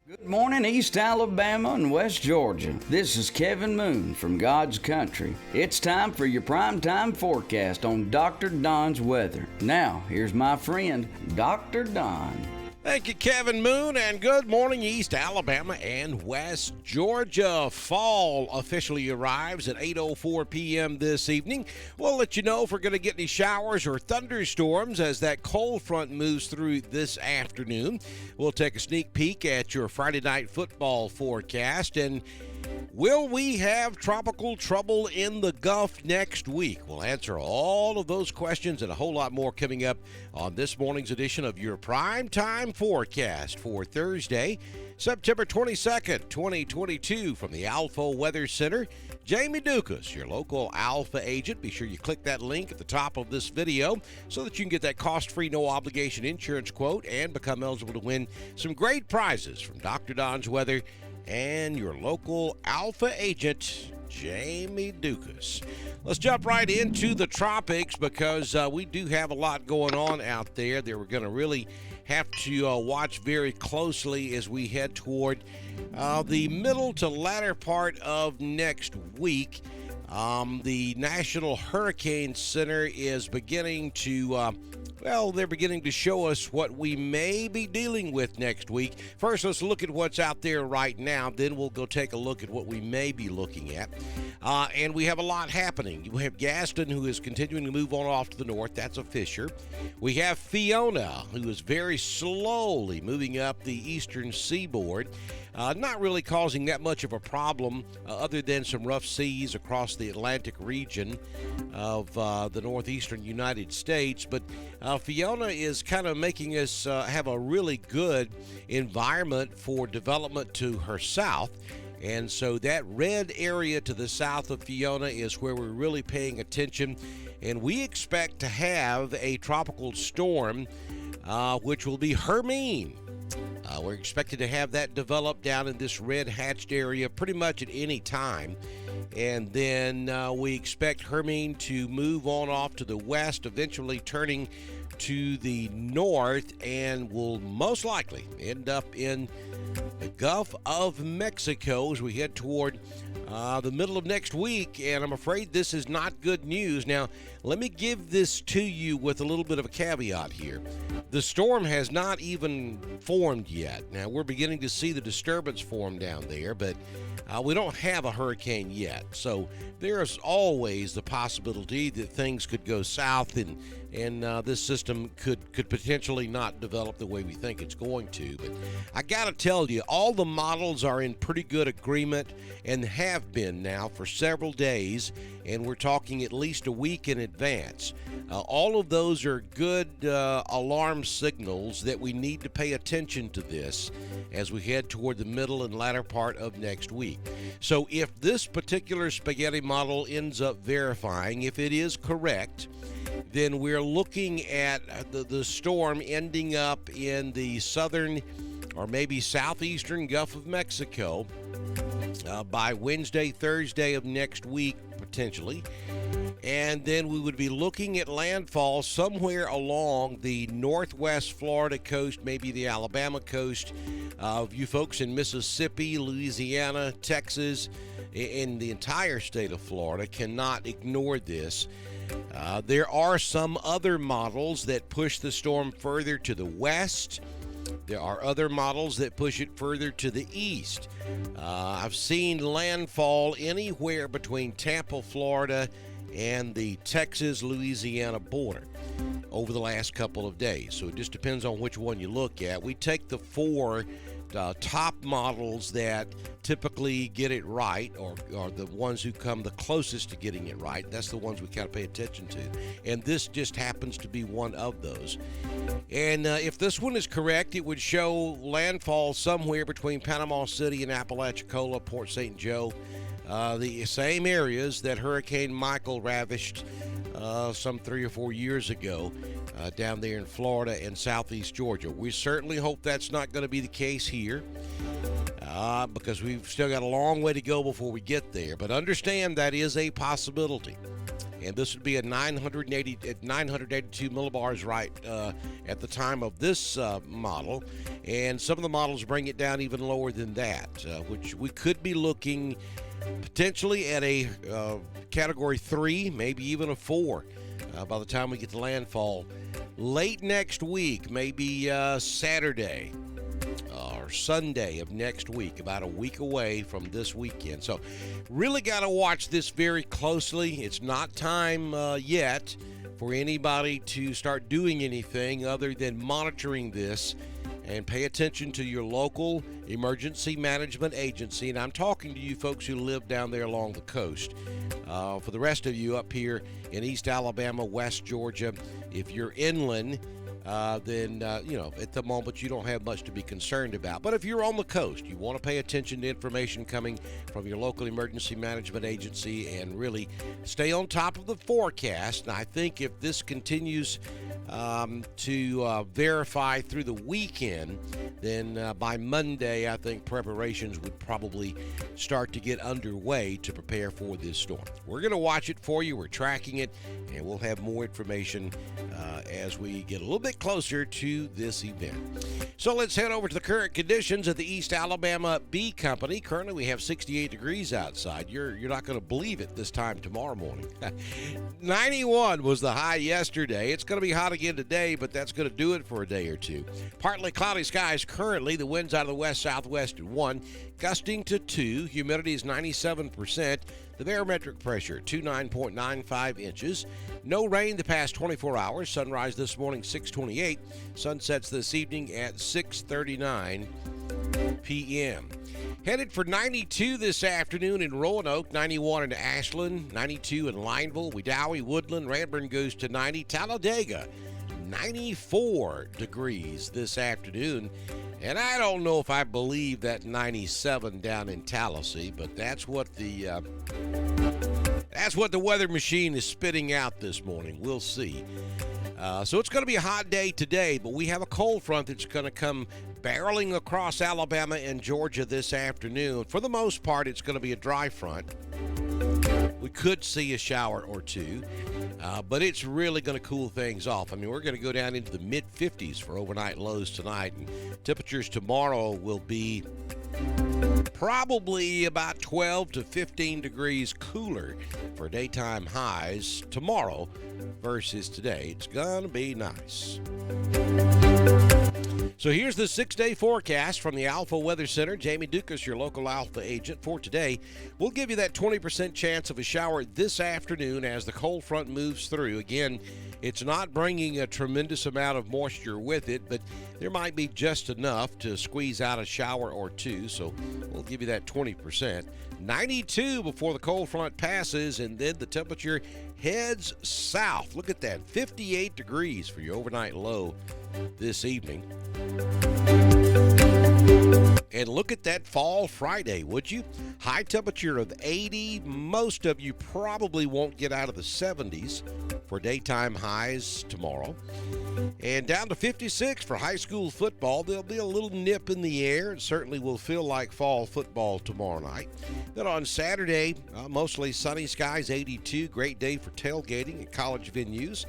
Good morning, East Alabama and West Georgia. This is Kevin Moon from God's Country. It's time for your primetime forecast on Dr. Don's weather. Now, here's my friend, Dr. Don. Thank you, Kevin Moon, and good morning, East Alabama and West Georgia. Fall officially arrives at 8:04 p.m. this evening. We'll let you know if we're going to get any showers or thunderstorms as that cold front moves through this afternoon. We'll take a sneak peek at your Friday night football forecast, and will we have tropical trouble in the Gulf next week? We'll answer all of those questions and a whole lot more coming up on this morning's edition of your Primetime Forecast for Thursday, September 22nd, 2022. From the Alpha Weather Center, Jamie Dukas, your local Alpha agent. Be sure you click that link at the top of this video so that you can get that cost-free, no-obligation insurance quote and become eligible to win some great prizes from Dr. Don's Weather and your local Alpha agent, Jamie Dukas. Let's jump right into the tropics because we do have a lot going on out there that we're going to really have to watch very closely as we head toward the middle to latter part of next week. The National Hurricane Center is beginning to they're beginning to show us what we may be dealing with next week. First, let's look at what's out there right now. Then we'll go take a look at what we may be looking at. And we have a lot happening. We have Gaston, who is continuing to move on off to the north. That's a fissure. We have Fiona, who is very slowly moving up the eastern seaboard. Not really causing that much of a problem other than some rough seas across the Atlantic region of the northeastern United States. But Fiona is kind of making us have a really good environment for development to her south. And so that red area to the south of Fiona is where we're really paying attention. And we expect to have a tropical storm, which will be Hermine. We're expected to have that develop down in this red hatched area pretty much at any time. And then we expect Hermine to move on off to the west, eventually turning to the north, and will most likely end up in the Gulf of Mexico as we head toward the middle of next week. And I'm afraid this is not good news. Now, let me give this to you with a little bit of a caveat here. The storm has not even formed yet. Now, we're beginning to see the disturbance form down there, but we don't have a hurricane yet. So there's always the possibility that things could go south and this system could potentially not develop the way we think it's going to. But I got to tell you, all the models are in pretty good agreement and have been now for several days, and we're talking at least a week in advance. All of those are good alarm signals that we need to pay attention to this as we head toward the middle and latter part of next week. So if this particular spaghetti model ends up verifying, if it is correct, then we're looking at the storm ending up in the southern or maybe southeastern Gulf of Mexico by Wednesday, Thursday of next week, potentially. And then we would be looking at landfall somewhere along the northwest Florida coast, maybe the Alabama coast. You folks in Mississippi, Louisiana, Texas, in the entire state of Florida cannot ignore this. There are some other models that push the storm further to the west. There are other models that push it further to the east. I've seen landfall anywhere between Tampa, Florida, and the Texas-Louisiana border over the last couple of days. So it just depends on which one you look at. We take the four top models that typically get it right, or the ones who come the closest to getting it right. That's the ones we kind of pay attention to. And this just happens to be one of those. And if this one is correct, it would show landfall somewhere between Panama City and Apalachicola, Port St. Joe, the same areas that Hurricane Michael ravished some 3 or 4 years ago down there in Florida and southeast Georgia. We certainly hope that's not going to be the case here because we've still got a long way to go before we get there. But understand that is a possibility. and this would be a 982 millibars right at the time of this model, and some of the models bring it down even lower than that, which we could be looking potentially at a Category 3, maybe even a 4 by the time we get to landfall late next week, maybe Saturday or Sunday of next week, about a week away from this weekend. So really got to watch this very closely. It's not time yet for anybody to start doing anything other than monitoring this and pay attention to your local emergency management agency. And I'm talking to you folks who live down there along the coast. For the rest of you up here in East Alabama, West Georgia, if you're inland, then at the moment you don't have much to be concerned about. But if you're on the coast, you want to pay attention to information coming from your local emergency management agency and really stay on top of the forecast. And I think if this continues to verify through the weekend, then by Monday, I think preparations would probably start to get underway to prepare for this storm. We're going to watch it for you. We're tracking it, and we'll have more information as we get a little bit closer to this event. So let's head over to the current conditions at the East Alabama Bee Company. Currently, we have 68 degrees outside. You're not going to believe it this time tomorrow morning. 91 was the high yesterday. It's going to be hot again today, but that's going to do it for a day or two. Partly cloudy skies currently. The winds out of the west-southwest at 1, gusting to 2. Humidity is 97%. The barometric pressure, 29.95 inches. No rain the past 24 hours. Sunrise this morning, 6:28. Sunsets this evening at 6:39 p.m. Headed for 92 this afternoon in Roanoke, 91 in Ashland, 92 in Lineville, Wedowee, Woodland, Ranburne goes to 90. Talladega, 94 degrees this afternoon. And I don't know if I believe that 97 down in Tallahassee, but that's what the weather machine is spitting out this morning. We'll see. So it's going to be a hot day today, but we have a cold front that's going to come barreling across Alabama and Georgia this afternoon. For the most part, it's going to be a dry front. We could see a shower or two, but it's really going to cool things off. I mean, we're going to go down into the mid-50s for overnight lows tonight, and temperatures tomorrow will be probably about 12 to 15 degrees cooler for daytime highs tomorrow versus today. It's going to be nice. So here's the 6-day forecast from the Alpha Weather Center. Jamie Dukas, your local Alpha agent for today. We'll give you that 20% chance of a shower this afternoon as the cold front moves through. Again, it's not bringing a tremendous amount of moisture with it, but there might be just enough to squeeze out a shower or two, so we'll give you that 20%. 92 before the cold front passes, and then the temperature heads south. Look at that, 58 degrees for your overnight low this evening. And look at that fall Friday, would you? High temperature of 80. Most of you probably won't get out of the 70s for daytime highs tomorrow. And down to 56 for high school football. There'll be a little nip in the air. It certainly will feel like fall football tomorrow night. Then on Saturday, mostly sunny skies, 82. Great day for tailgating at college venues.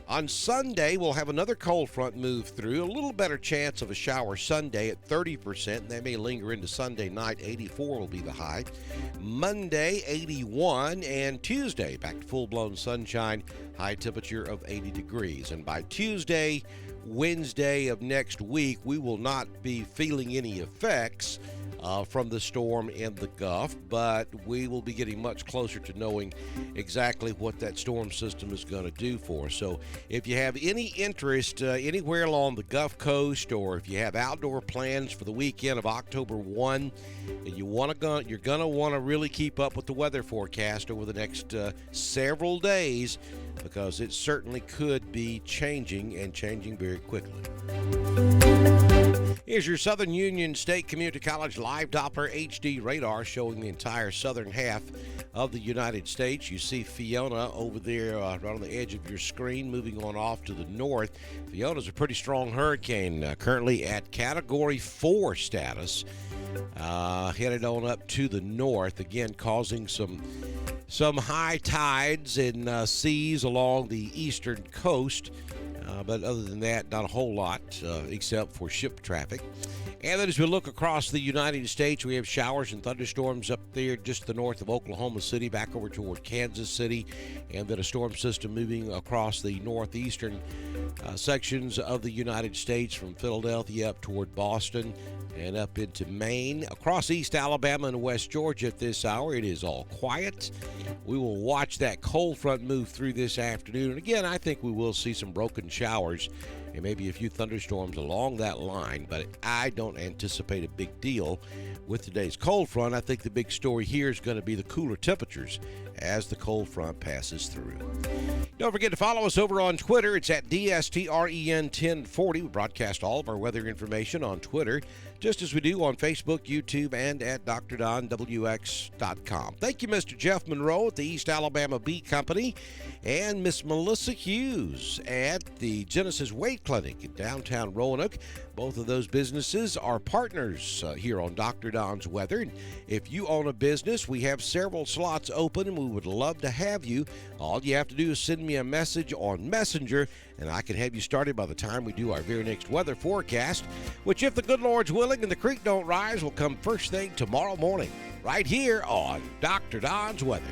On Sunday, we'll have another cold front move through. A little better chance of a shower Sunday at 30%. That may linger into Sunday night. 84 will be the high. Monday, 81. And Tuesday, back to full-blown sunshine. High temperature of 80 degrees. And by Tuesday, Wednesday of next week, we will not be feeling any effects from the storm in the Gulf, but we will be getting much closer to knowing exactly what that storm system is going to do for us. So if you have any interest anywhere along the Gulf Coast, or if you have outdoor plans for the weekend of October 1, and you're going to want to really keep up with the weather forecast over the next several days, because it certainly could be changing, and changing very quickly. Here's your Southern Union State Community College live Doppler HD radar showing the entire southern half of the United States. You see Fiona over there right on the edge of your screen, moving on off to the north. Fiona's a pretty strong hurricane, currently at Category 4 status, headed on up to the north, again causing some some high tides and seas along the eastern coast. But other than that, not a whole lot except for ship traffic. And then as we look across the United States, we have showers and thunderstorms up there just to the north of Oklahoma City, back over toward Kansas City, and then a storm system moving across the northeastern sections of the United States from Philadelphia up toward Boston and up into Maine. Across East Alabama and West Georgia at this hour, it is all quiet. We will watch that cold front move through this afternoon. And again, I think we will see some broken showers and maybe a few thunderstorms along that line, but I don't anticipate a big deal with today's cold front. I think the big story here is going to be the cooler temperatures as the cold front passes through. Don't forget to follow us over on Twitter. It's at DSTREN1040. We broadcast all of our weather information on Twitter, just as we do on Facebook, YouTube, and at DrDonWX.com. Thank you, Mr. Jeff Monroe at the East Alabama Bee Company and Miss Melissa Hughes at the Genesis Weight Clinic in downtown Roanoke. Both of those businesses are partners here on Dr. Don's Weather. And if you own a business, we have several slots open, and we would love to have you. All you have to do is send me a message on Messenger, and I can have you started by the time we do our very next weather forecast, which, if the good Lord's willing and the creek don't rise, will come first thing tomorrow morning, right here on Dr. Don's Weather.